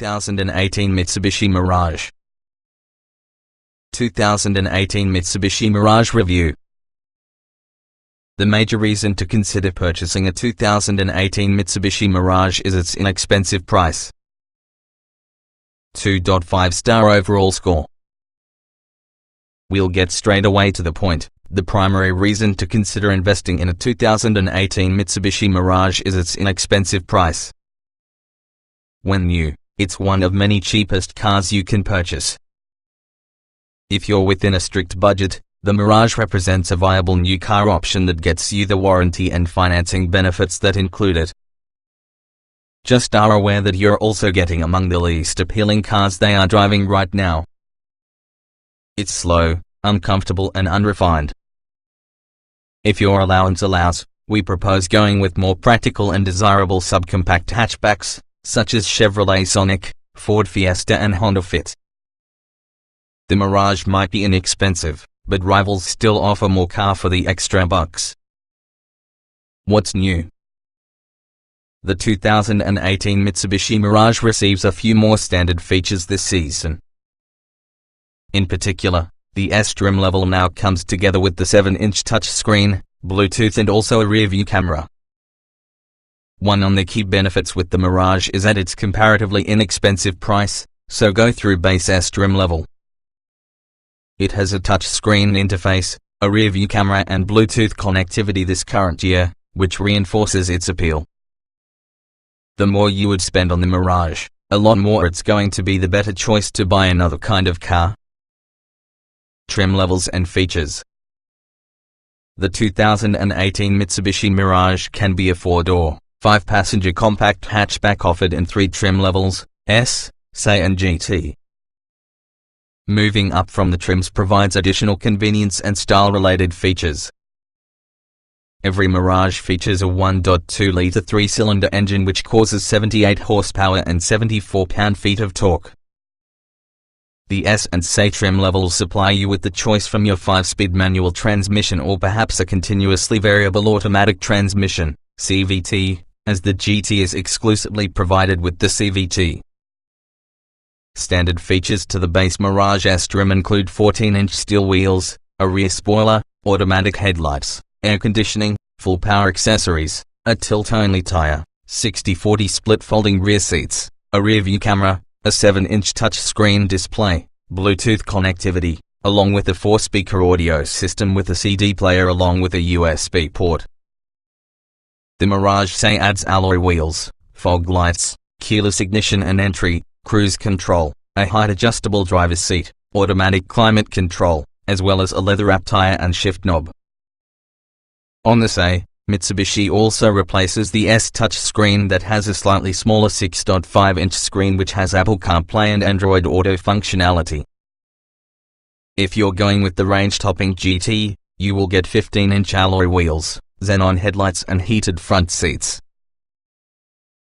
2018 Mitsubishi Mirage. 2018 Mitsubishi Mirage Review. The major reason to consider purchasing a 2018 Mitsubishi Mirage is its inexpensive price. 2.5-star overall score. We'll get straight away to the point. The primary reason to consider investing in a 2018 Mitsubishi Mirage is its inexpensive price. When new, it's one of many cheapest cars you can purchase. If you're within a strict budget, the Mirage represents a viable new car option that gets you the warranty and financing benefits that include it. Just are aware that you're also getting among the least appealing cars they are driving right now. It's slow, uncomfortable and unrefined. If your allowance allows, we propose going with more practical and desirable subcompact hatchbacks, such as Chevrolet Sonic, Ford Fiesta and Honda Fit. The Mirage might be inexpensive, but rivals still offer more car for the extra bucks. What's new? The 2018 Mitsubishi Mirage receives a few more standard features this season. In particular, the S trim level now comes together with the 7-inch touchscreen, Bluetooth and also a rear-view camera. One of the key benefits with the Mirage is at its comparatively inexpensive price, so go through base S trim level. It has a touchscreen interface, a rear-view camera and Bluetooth connectivity this current year, which reinforces its appeal. The more you would spend on the Mirage, a lot more it's going to be the better choice to buy another kind of car. Trim levels and features. The 2018 Mitsubishi Mirage can be a 4-door, 5-passenger compact hatchback offered in 3 trim levels, S, SE and GT. Moving up from the trims provides additional convenience and style-related features. Every Mirage features a 1.2-liter 3-cylinder engine which causes 78 horsepower and 74 pound-feet of torque. The S and SE trim levels supply you with the choice from your 5-speed manual transmission or perhaps a continuously variable automatic transmission, CVT, as the GT is exclusively provided with the CVT. Standard features to the base Mirage S trim include 14-inch steel wheels, a rear spoiler, automatic headlights, air conditioning, full power accessories, a tilt-only tire, 60/40 split folding rear seats, a rear-view camera, a 7-inch touchscreen display, Bluetooth connectivity, along with a 4-speaker audio system with a CD player along with a USB port. The Mirage SE adds alloy wheels, fog lights, keyless ignition and entry, cruise control, a height-adjustable driver's seat, automatic climate control, as well as a leather-wrapped tire and shift knob. On the SE, Mitsubishi also replaces the S touchscreen that has a slightly smaller 6.5-inch screen which has Apple CarPlay and Android Auto functionality. If you're going with the range-topping GT, you will get 15-inch alloy wheels, xenon headlights and heated front seats.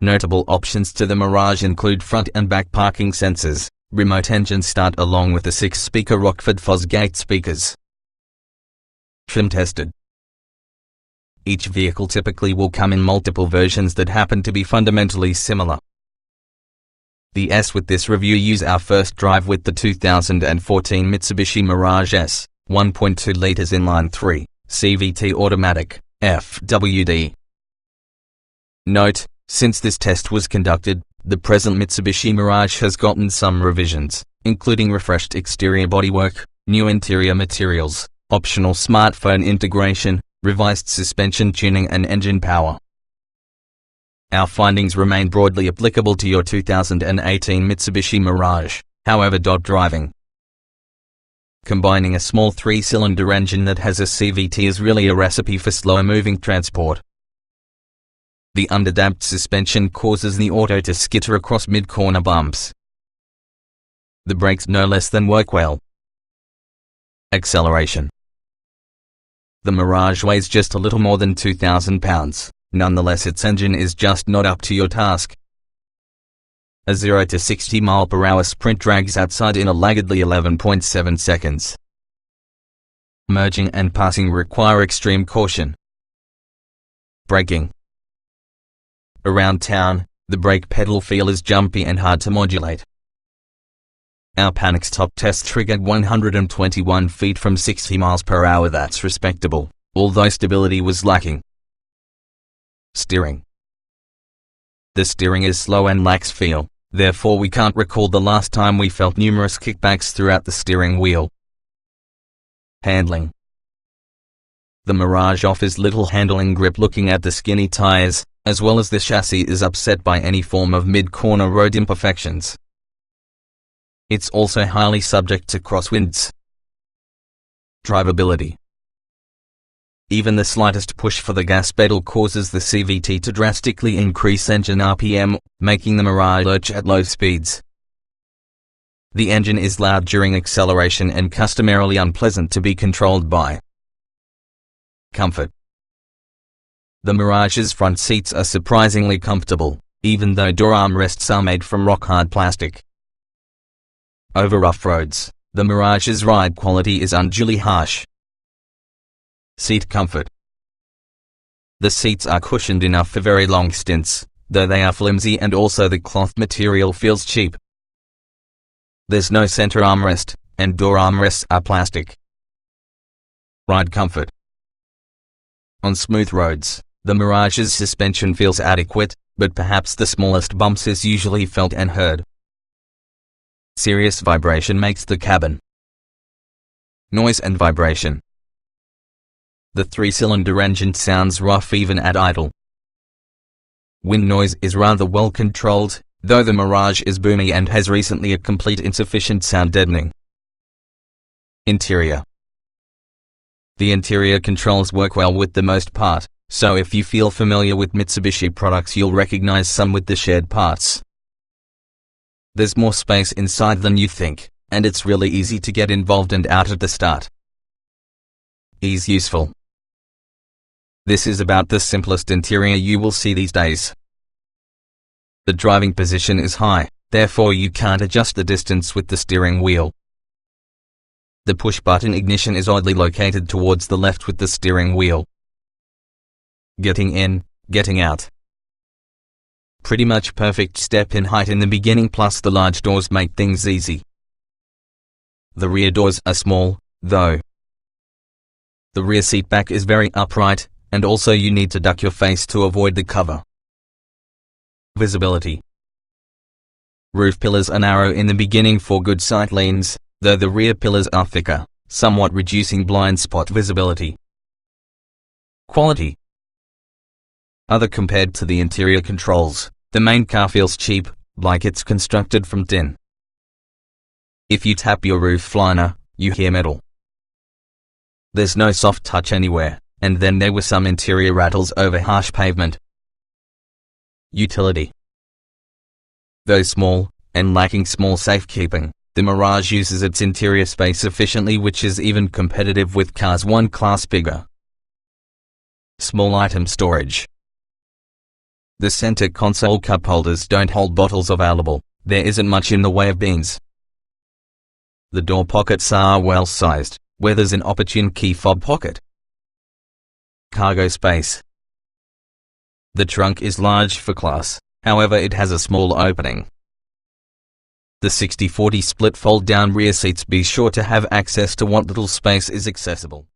Notable options to the Mirage include front and back parking sensors, remote engine start along with the 6-speaker Rockford Fosgate speakers. Trim tested. Each vehicle typically will come in multiple versions that happen to be fundamentally similar. The S with this review use our first drive with the 2014 Mitsubishi Mirage S, 1.2 liters inline 3, CVT automatic, FWD. Note, since this test was conducted, the present Mitsubishi Mirage has gotten some revisions, including refreshed exterior bodywork, new interior materials, optional smartphone integration, revised suspension tuning and engine power. Our findings remain broadly applicable to your 2018 Mitsubishi Mirage, however. Driving. Combining a small 3-cylinder engine that has a CVT is really a recipe for slower-moving transport. The underdamped suspension causes the auto to skitter across mid-corner bumps. The brakes no less than work well. Acceleration. The Mirage weighs just a little more than 2,000 pounds, nonetheless its engine is just not up to your task. A 0 to 60 mph sprint drags outside in a laggardly 11.7 seconds. Merging and passing require extreme caution. Braking. Around town, The brake pedal feel is jumpy and hard to modulate. Our Panics top test triggered 121 feet from 60 miles per hour. That's respectable, although stability was lacking. Steering. The steering is slow and lacks feel, therefore we can't recall the last time we felt numerous kickbacks throughout the steering wheel. Handling. The Mirage offers little handling grip. Looking at the skinny tires, as well as the chassis, is upset by any form of mid-corner road imperfections. It's also highly subject to crosswinds. Drivability. Even the slightest push for the gas pedal causes the CVT to drastically increase engine RPM, making the Mirage lurch at low speeds. The engine is loud during acceleration and customarily unpleasant to be controlled by. Comfort. The Mirage's front seats are surprisingly comfortable, even though door armrests are made from rock-hard plastic. Over rough roads, the Mirage's ride quality is unduly harsh. Seat comfort. The seats are cushioned enough for very long stints, though they are flimsy, and also the cloth material feels cheap. There's no center armrest, and door armrests are plastic. Ride comfort. On smooth roads, the Mirage's suspension feels adequate, but perhaps the smallest bumps is usually felt and heard. Serious vibration makes the cabin. Noise and vibration. The 3-cylinder engine sounds rough even at idle. Wind noise is rather well controlled, though the Mirage is boomy and has recently a complete insufficient sound deadening. Interior. The interior controls work well with the most part, so if you feel familiar with Mitsubishi products you'll recognize some with the shared parts. There's more space inside than you think, and it's really easy to get involved and out at the start. Ease useful. This is about the simplest interior you will see these days. The driving position is high, therefore you can't adjust the distance with the steering wheel. The push-button ignition is oddly located towards the left with the steering wheel. Getting in, getting out. Pretty much perfect step in height in the beginning, plus the large doors make things easy. The rear doors are small, though. The rear seat back is very upright, and also you need to duck your face to avoid the cover. Visibility. Roof pillars are narrow in the beginning for good sight lanes, though the rear pillars are thicker, somewhat reducing blind spot visibility. Quality. Other compared to the interior controls, the main car feels cheap, like it's constructed from tin. If you tap your roof liner, you hear metal. There's no soft touch anywhere, and then there were some interior rattles over harsh pavement. Utility. Though small, and lacking small safekeeping, the Mirage uses its interior space efficiently, which is even competitive with cars one class bigger. Small item storage. The center console cup holders don't hold bottles available, there isn't much in the way of beans. The door pockets are well sized, where there's an opportune key fob pocket. Cargo space. The trunk is large for class, however it has a small opening. The 60-40 split fold-down rear seats, be sure to have access to what little space is accessible.